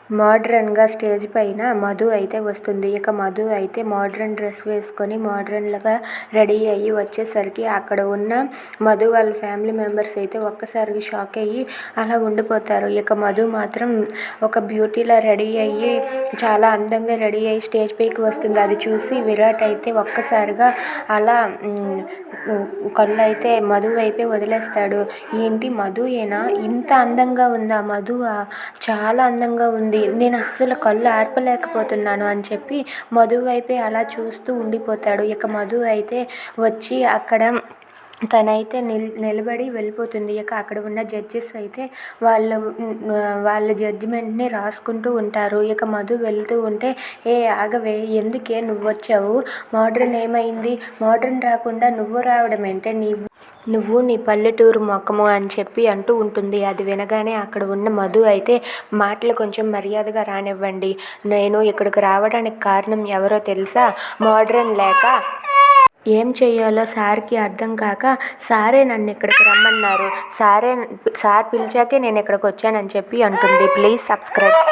మోడ్రన్‌గా stage పైన మధు అయితే వస్తుంది. ఇక మధు అయితే మోడ్రన్ డ్రెస్ వేసుకొని మోడ్రన్‌గా రెడీ అయ్యి వచ్చేసరికి అక్కడ ఉన్న మధు వాళ్ళ ఫ్యామిలీ మెంబర్స్ అయితే ఒక్కసారిగా షాక్ అయ్యి అలా ఉండిపోతారు. ఇక మధు మాత్రం ఒక బ్యూటీలా రెడీ అయ్యి చాలా అందంగా రెడీ అయ్యి స్టేజ్ పైకి వస్తుంది. అది చూసి విరాట్ అయితే ఒక్కసారిగా అలా కళ్ళు అయితే మధు వైపే వదిలేస్తాడు. ఏంటి మధుయేనా? ఇంత అందంగా ఉందా మధువా? చాలా అందంగా ఉంది. నేను అస్సలు కళ్ళు ఆర్పలేకపోతున్నాను అని చెప్పి మధు వైపే అలా చూస్తూ ఉండిపోతాడు. ఇక మధు అయితే వచ్చి అక్కడ తనైతే నిలబడి వెళ్ళిపోతుంది. ఇక అక్కడ ఉన్న జడ్జెస్ అయితే వాళ్ళ జడ్జిమెంట్ని రాసుకుంటూ ఉంటారు. ఇక మధు వెళ్తూ ఉంటే ఆగవే, ఎందుకే నువ్వు వచ్చావు? మోడ్రన్ ఏమైంది? మోడ్రన్ రాకుండా నువ్వు రావడం ఏంటే? నువ్వు నీ పల్లెటూరు మొఖము అని చెప్పి అంటూ ఉంటుంది. అది వినగానే అక్కడ ఉన్న మధు అయితే మాటలు కొంచెం మర్యాదగా రానివ్వండి. నేను ఇక్కడికి రావడానికి కారణం ఎవరో తెలుసా? మోడ్రన్ లేక ఏం చెయ్యాలో సార్కి అర్థం కాక సారే నన్ను ఇక్కడికి రమ్మన్నారు. సార్ పిలిచాకే నేను ఇక్కడికి వచ్చానని చెప్పి అంటుంది. Please subscribe.